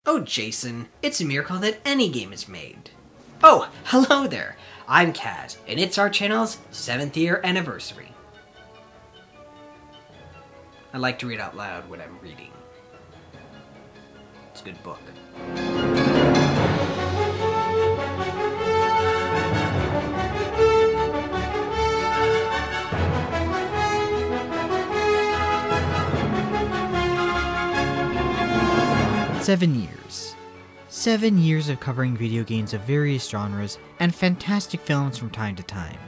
Oh, Jason, it's a miracle that any game is made. Oh, hello there. I'm Kaz, and it's our channel's 7th year anniversary. I like to read out loud what I'm reading. It's a good book. Seven years of covering video games of various genres and fantastic films from time to time.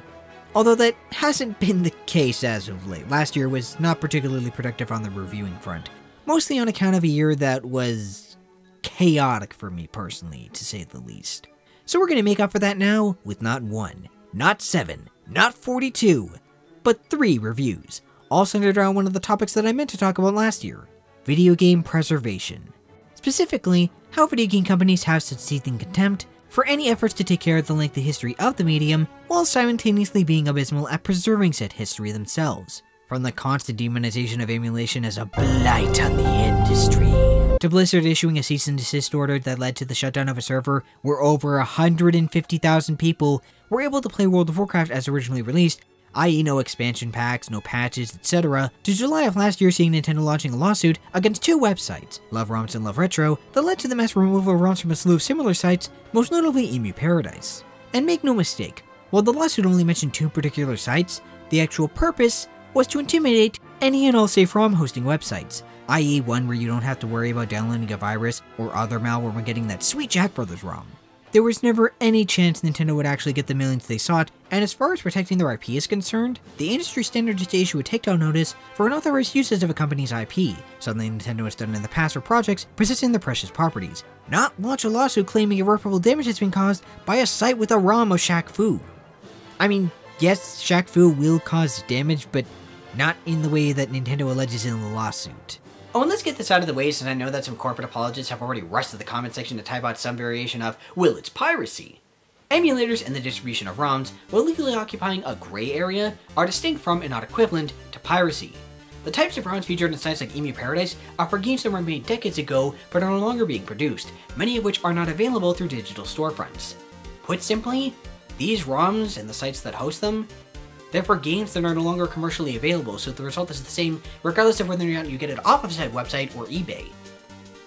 Although that hasn't been the case as of late. Last year was not particularly productive on the reviewing front, mostly on account of a year that was chaotic for me personally, to say the least. So we're going to make up for that now with not 1, not 7, not 42, but 3 reviews, all centered around one of the topics that I meant to talk about last year, video game preservation. Specifically, how video game companies have such seething contempt for any efforts to take care of the lengthy history of the medium, while simultaneously being abysmal at preserving said history themselves. From the constant demonization of emulation as a blight on the industry, to Blizzard issuing a cease and desist order that led to the shutdown of a server where over 150,000 people were able to play World of Warcraft as originally released, i.e. no expansion packs, no patches, etc., to July of last year seeing Nintendo launching a lawsuit against 2 websites, Love ROMs and Love Retro, that led to the mass removal of ROMs from a slew of similar sites, most notably Emu Paradise. And make no mistake, while the lawsuit only mentioned 2 particular sites, the actual purpose was to intimidate any and all safe ROM hosting websites, i.e. one where you don't have to worry about downloading a virus or other malware when getting that sweet Jack Brothers ROM. There was never any chance Nintendo would actually get the millions they sought, and as far as protecting their IP is concerned, the industry standard is to issue a takedown notice for unauthorized usage of a company's IP, something Nintendo has done in the past for projects possessing their precious properties, not launch a lawsuit claiming irreparable damage has been caused by a site with a ROM of Shaq Fu. I mean, yes, Shaq Fu will cause damage, but not in the way that Nintendo alleges in the lawsuit. Oh, and let's get this out of the way, since I know that some corporate apologists have already rushed to the comment section to type out some variation of, well, it's piracy. Emulators and the distribution of ROMs, while legally occupying a gray area, are distinct from and not equivalent to piracy. The types of ROMs featured in sites like Emu Paradise are for games that were made decades ago but are no longer being produced, many of which are not available through digital storefronts. Put simply, these ROMs and the sites that host them, they're for games that are no longer commercially available, so the result is the same regardless of whether or not you get it off of said website or eBay.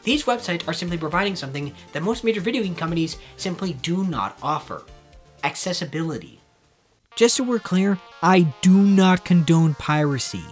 These websites are simply providing something that most major video game companies simply do not offer: accessibility. Just so we're clear, I do not condone piracy.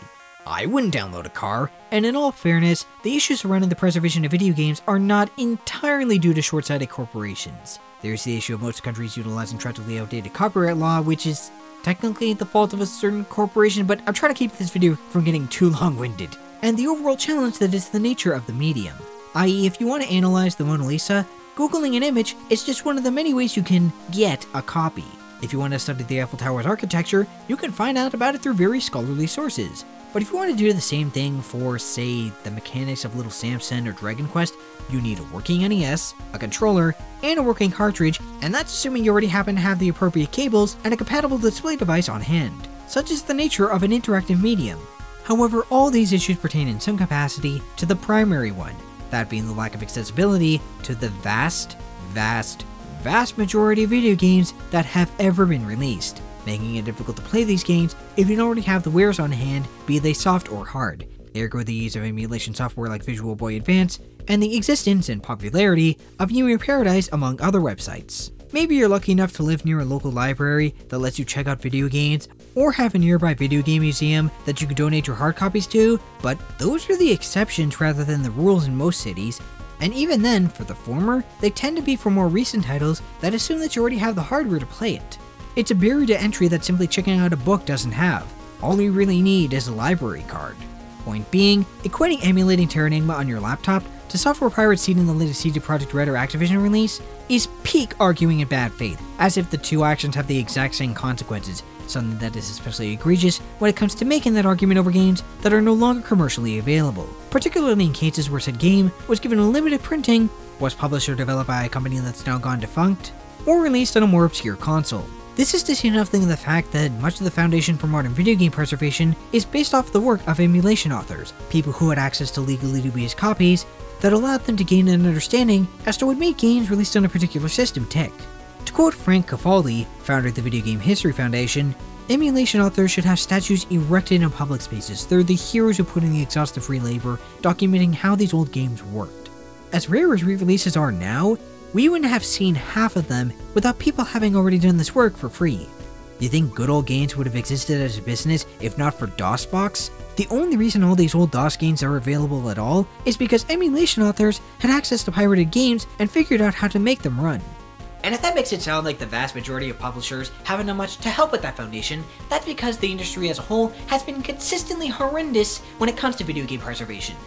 I wouldn't download a car, and in all fairness, the issues surrounding the preservation of video games are not entirely due to short-sighted corporations. There's the issue of most countries utilizing tragically outdated copyright law, which is technically the fault of a certain corporation, but I'm trying to keep this video from getting too long-winded. And the overall challenge that is the nature of the medium. I.e., if you want to analyze the Mona Lisa, Googling an image is just one of the many ways you can get a copy. If you want to study the Eiffel Tower's architecture, you can find out about it through very scholarly sources. But if you want to do the same thing for, say, the mechanics of Little Samson or Dragon Quest, you need a working NES, a controller, and a working cartridge, and that's assuming you already happen to have the appropriate cables and a compatible display device on hand. Such is the nature of an interactive medium. However, all these issues pertain in some capacity to the primary one, that being the lack of accessibility to the vast majority of video games that have ever been released, making it difficult to play these games if you don't already have the wares on hand, be they soft or hard. Ergo the use of emulation software like Visual Boy Advance, and the existence and popularity of Emu Paradise among other websites. Maybe you're lucky enough to live near a local library that lets you check out video games, or have a nearby video game museum that you can donate your hard copies to, but those are the exceptions rather than the rules in most cities, and even then, for the former, they tend to be for more recent titles that assume that you already have the hardware to play it. It's a barrier to entry that simply checking out a book doesn't have. All you really need is a library card. Point being, equating emulating Terranigma on your laptop to software pirates seen in the latest CD Projekt Red or Activision release is peak arguing in bad faith, as if the two actions have the exact same consequences, something that is especially egregious when it comes to making that argument over games that are no longer commercially available, particularly in cases where said game was given a limited printing, was published or developed by a company that's now gone defunct, or released on a more obscure console. This is to say nothing of the fact that much of the foundation for modern video game preservation is based off the work of emulation authors, people who had access to legally dubious copies, that allowed them to gain an understanding as to what made games released on a particular system tick. To quote Frank Cafaldi, founder of the Video Game History Foundation, emulation authors should have statues erected in public spaces. They're the heroes who put in the exhaustive free labor documenting how these old games worked. As rare as re-releases are now, we wouldn't have seen half of them without people having already done this work for free. You think good old games would have existed as a business if not for DOSBox? The only reason all these old DOS games are available at all is because emulation authors had access to pirated games and figured out how to make them run. And if that makes it sound like the vast majority of publishers haven't done much to help with that foundation, that's because the industry as a whole has been consistently horrendous when it comes to video game preservation.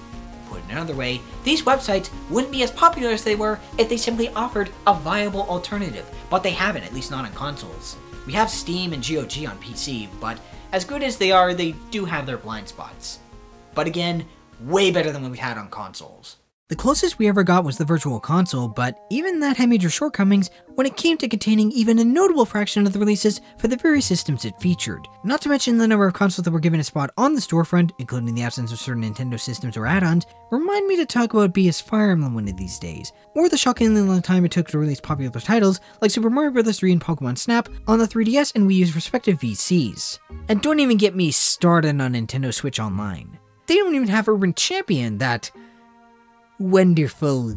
Put another way, these websites wouldn't be as popular as they were if they simply offered a viable alternative, but they haven't, at least not on consoles. We have Steam and GOG on PC, but as good as they are, they do have their blind spots. But again, way better than what we had on consoles. The closest we ever got was the Virtual Console, but even that had major shortcomings when it came to containing even a notable fraction of the releases for the very systems it featured. Not to mention the number of consoles that were given a spot on the storefront, including the absence of certain Nintendo systems or add-ons, remind me to talk about BS Fire Emblem one of these days, or the shockingly long time it took to release popular titles like Super Mario Bros. 3 and Pokemon Snap on the 3DS and Wii U's respective VCs. And don't even get me started on Nintendo Switch Online. They don't even have Urban Champion, that wonderful,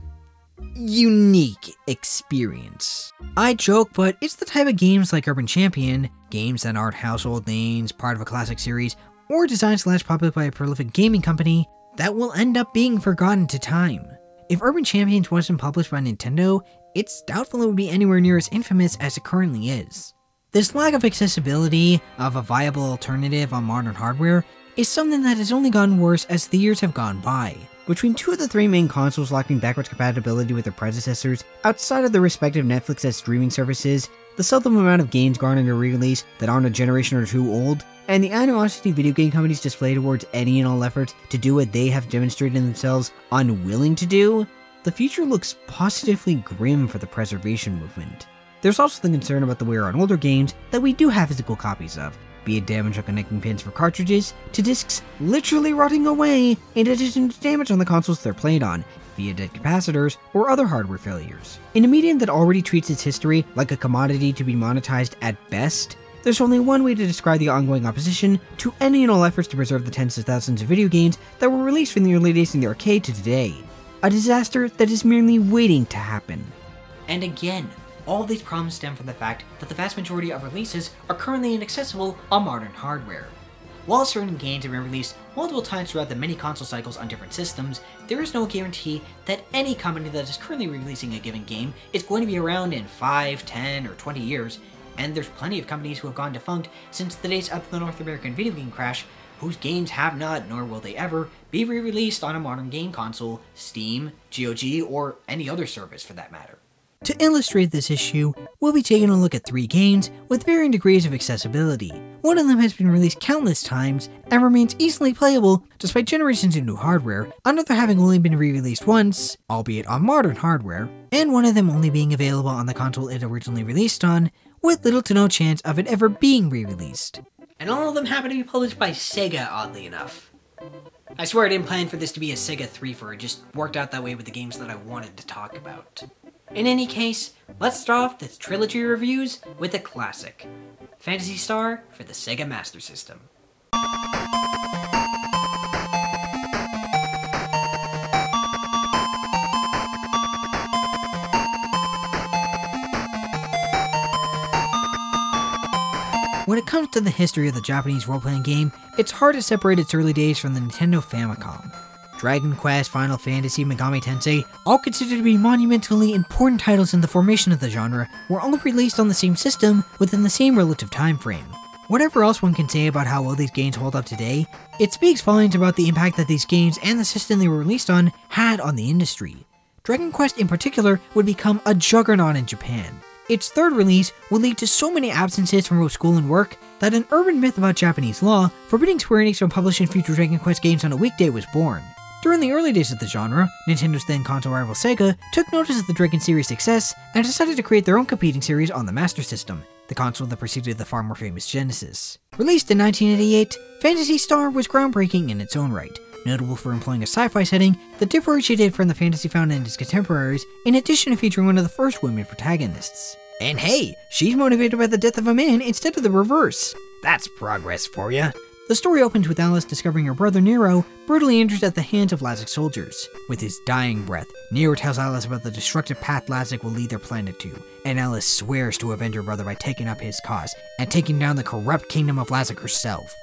unique experience. I joke, but it's the type of games like Urban Champion, games that aren't household names, part of a classic series, or designed/published by a prolific gaming company, that will end up being forgotten to time. If Urban Champions wasn't published by Nintendo, it's doubtful it would be anywhere near as infamous as it currently is. This lack of accessibility of a viable alternative on modern hardware is something that has only gotten worse as the years have gone by. Between two of the three main consoles lacking backwards compatibility with their predecessors, outside of their respective Netflix and streaming services, the seldom amount of games garnering a re-release that aren't a generation or two old, and the animosity video game companies display towards any and all efforts to do what they have demonstrated themselves unwilling to do, the future looks positively grim for the preservation movement. There's also the concern about the wear on older games that we do have physical copies of, be it damage on connecting pins for cartridges, to discs literally rotting away, in addition to damage on the consoles they're played on, via dead capacitors or other hardware failures. In a medium that already treats its history like a commodity to be monetized at best, there's only one way to describe the ongoing opposition to any and all efforts to preserve the tens of thousands of video games that were released from the early days in the arcade to today. A disaster that is merely waiting to happen. And again, all of these problems stem from the fact that the vast majority of releases are currently inaccessible on modern hardware. While certain games have been released multiple times throughout the many console cycles on different systems, there is no guarantee that any company that is currently releasing a given game is going to be around in 5, 10, or 20 years, and there's plenty of companies who have gone defunct since the days of the North American video game crash, whose games have not, nor will they ever, be re-released on a modern game console, Steam, GOG, or any other service for that matter. To illustrate this issue, we'll be taking a look at 3 games with varying degrees of accessibility. One of them has been released countless times and remains easily playable despite generations of new hardware, another having only been re-released once, albeit on modern hardware, and one of them only being available on the console it originally released on, with little to no chance of it ever being re-released. And all of them happen to be published by SEGA, oddly enough. I swear I didn't plan for this to be a SEGA 3-fer, it just worked out that way with the games that I wanted to talk about. In any case, let's start off this Trilogy reviews with a classic, Phantasy Star for the SEGA Master System. When it comes to the history of the Japanese role-playing game, it's hard to separate its early days from the Nintendo Famicom. Dragon Quest, Final Fantasy, Megami Tensei, all considered to be monumentally important titles in the formation of the genre, were all released on the same system within the same relative time frame. Whatever else one can say about how well these games hold up today, it speaks volumes about the impact that these games and the system they were released on had on the industry. Dragon Quest in particular would become a juggernaut in Japan. Its third release would lead to so many absences from both school and work that an urban myth about Japanese law forbidding Square Enix from publishing future Dragon Quest games on a weekday was born. During the early days of the genre, Nintendo's then console rival Sega took notice of the Dragon series' success and decided to create their own competing series on the Master System, the console that preceded the far more famous Genesis. Released in 1988, Phantasy Star was groundbreaking in its own right. notable for employing a sci-fi setting that differentiated from the fantasy found in its contemporaries, in addition to featuring one of the first women protagonists. And hey, she's motivated by the death of a man instead of the reverse. That's progress for ya. The story opens with Alice discovering her brother Nero brutally injured at the hands of Lazic soldiers. With his dying breath, Nero tells Alice about the destructive path Lazic will lead their planet to, and Alice swears to avenge her brother by taking up his cause and taking down the corrupt kingdom of Lazic herself.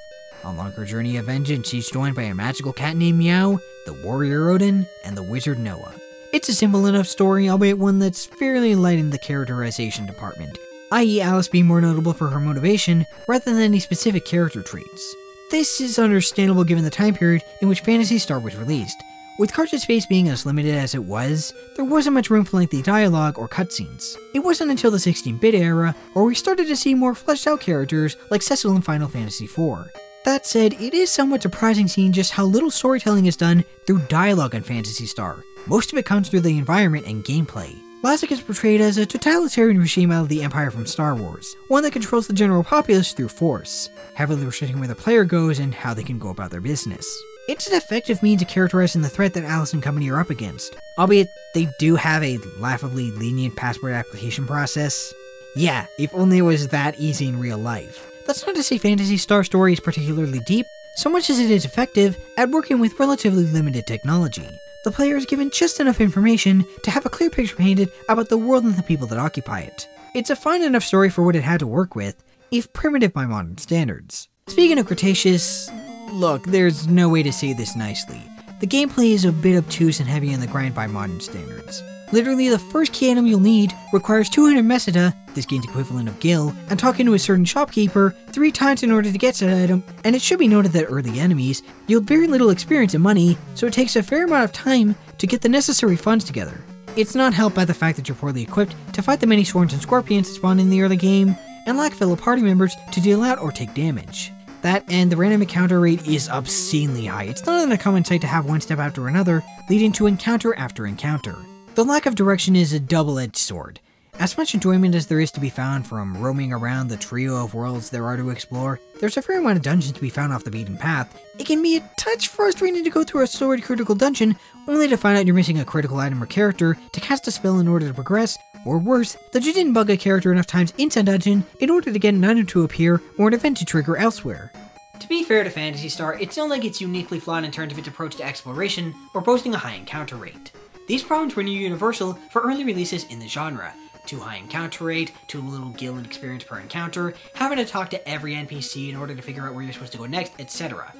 Along her journey of vengeance, she's joined by a magical cat named Meow, the warrior Odin, and the wizard Noah. It's a simple enough story, albeit one that's fairly light in the characterization department, i.e. Alice being more notable for her motivation rather than any specific character traits. This is understandable given the time period in which Phantasy Star was released. With cartridge space being as limited as it was, there wasn't much room for lengthy dialogue or cutscenes. It wasn't until the 16-bit era where we started to see more fleshed out characters like Cecil in Final Fantasy IV. That said, it is somewhat surprising seeing just how little storytelling is done through dialogue in Phantasy Star. Most of it comes through the environment and gameplay. Lazic is portrayed as a totalitarian regime out of the Empire from Star Wars, one that controls the general populace through force, heavily restricting where the player goes and how they can go about their business. It's an effective means of characterizing the threat that Alice and company are up against, albeit they do have a laughably lenient passport application process. Yeah, if only it was that easy in real life. That's not to say Phantasy Star story is particularly deep, so much as it is effective at working with relatively limited technology. The player is given just enough information to have a clear picture painted about the world and the people that occupy it. It's a fine enough story for what it had to work with, if primitive by modern standards. Speaking of Cretaceous, look, there's no way to say this nicely. The gameplay is a bit obtuse and heavy on the grind by modern standards. Literally, the first key item you'll need requires 200 meseta, this game's equivalent of gil, and talking to a certain shopkeeper 3 times in order to get said item, and it should be noted that early enemies yield very little experience and money, so it takes a fair amount of time to get the necessary funds together. It's not helped by the fact that you're poorly equipped to fight the many swarms and scorpions that spawn in the early game, and lack fellow party members to deal out or take damage. That and the random encounter rate is obscenely high. It's not an uncommon sight to have one step after another, leading to encounter after encounter. The lack of direction is a double-edged sword. As much enjoyment as there is to be found from roaming around the trio of worlds there are to explore, there's a fair amount of dungeons to be found off the beaten path. It can be a touch frustrating to go through a sword critical dungeon only to find out you're missing a critical item or character to cast a spell in order to progress, or worse, that you didn't bug a character enough times in said dungeon in order to get an item to appear or an event to trigger elsewhere. To be fair to Phantasy Star, it's not like it's uniquely flawed in terms of its approach to exploration or boasting a high encounter rate. These problems were near universal for early releases in the genre. Too high encounter rate, too little gil and experience per encounter, having to talk to every NPC in order to figure out where you're supposed to go next, etc.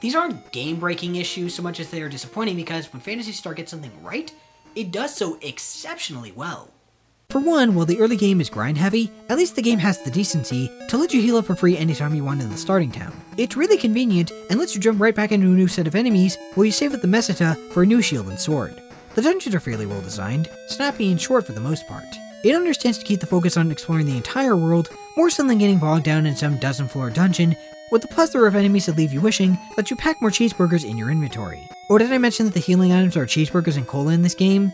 These aren't game-breaking issues so much as they are disappointing because when Phantasy Star gets something right, it does so exceptionally well. For one, while the early game is grind-heavy, at least the game has the decency to let you heal up for free anytime you want in the starting town. It's really convenient and lets you jump right back into a new set of enemies while you save up the meseta for a new shield and sword. The dungeons are fairly well designed, snappy and short for the most part. It understands to keep the focus on exploring the entire world, more so than getting bogged down in some dozen-floor dungeon, with the plethora of enemies that leave you wishing that you pack more cheeseburgers in your inventory. Or did I mention that the healing items are cheeseburgers and cola in this game?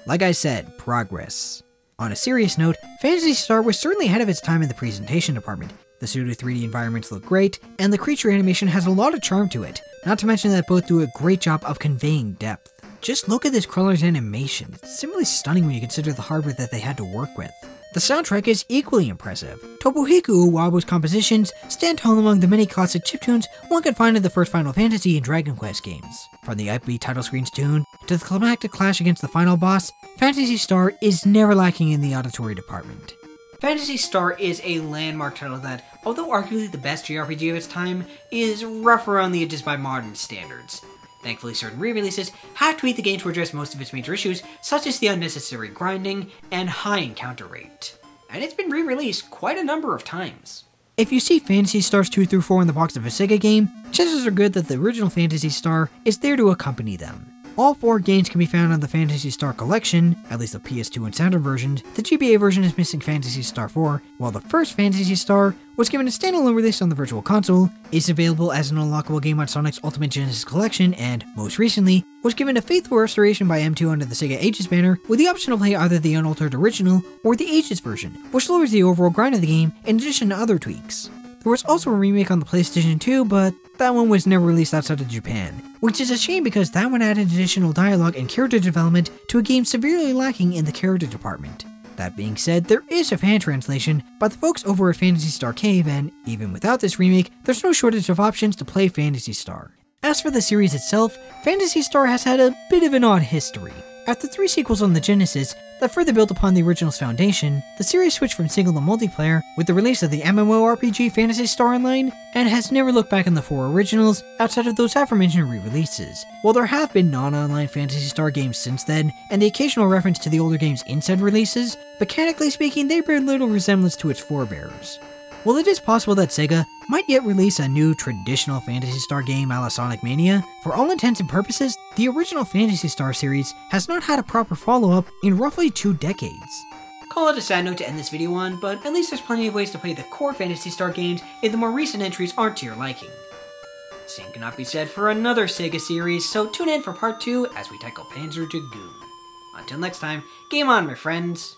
Like I said, progress. On a serious note, Phantasy Star was certainly ahead of its time in the presentation department. The pseudo 3D environments look great, and the creature animation has a lot of charm to it, not to mention that both do a great job of conveying depth. Just look at this crawler's animation. It's simply stunning when you consider the hardware that they had to work with. The soundtrack is equally impressive. Tomohiko Uwabu's compositions stand tall among the many classic chiptunes one can find in the first Final Fantasy and Dragon Quest games. From the upbeat title screen's tune to the climactic clash against the final boss, Phantasy Star is never lacking in the auditory department. Phantasy Star is a landmark title that, although arguably the best JRPG of its time, is rough around the edges by modern standards. Thankfully, certain re-releases have tweaked the game to address most of its major issues, such as the unnecessary grinding and high encounter rate. And it's been re-released quite a number of times. If you see Phantasy Stars 2 through 4 in the box of a SEGA game, chances are good that the original Phantasy Star is there to accompany them. All 4 games can be found on the Phantasy Star Collection, at least the PS2 and Saturn versions. The GBA version is missing Phantasy Star 4, while the first Phantasy Star was given a standalone release on the Virtual Console, is available as an unlockable game on Sonic's Ultimate Genesis Collection, and, most recently, was given a faithful restoration by M2 under the Sega Ages banner, with the option to play either the unaltered original or the Ages version, which lowers the overall grind of the game in addition to other tweaks. There was also a remake on the PlayStation 2, but that one was never released outside of Japan, which is a shame because that one added additional dialogue and character development to a game severely lacking in the character department. That being said, there is a fan translation by the folks over at Phantasy Star Cave, and even without this remake, there's no shortage of options to play Phantasy Star. As for the series itself, Phantasy Star has had a bit of an odd history. After 3 sequels on the Genesis that further built upon the original's foundation, the series switched from single to multiplayer with the release of the MMORPG Phantasy Star Online, and has never looked back on the 4 originals outside of those aforementioned re-releases. While there have been non-online Phantasy Star games since then, and the occasional reference to the older games in said releases, mechanically speaking they bear little resemblance to its forebears. While it is possible that SEGA might yet release a new traditional Phantasy Star game a la Sonic Mania, for all intents and purposes, the original Phantasy Star series has not had a proper follow-up in roughly 2 decades. Call it a sad note to end this video on, but at least there's plenty of ways to play the core Phantasy Star games if the more recent entries aren't to your liking. Same cannot be said for another SEGA series, so tune in for part 2 as we tackle Panzer Dragoon. Until next time, game on my friends.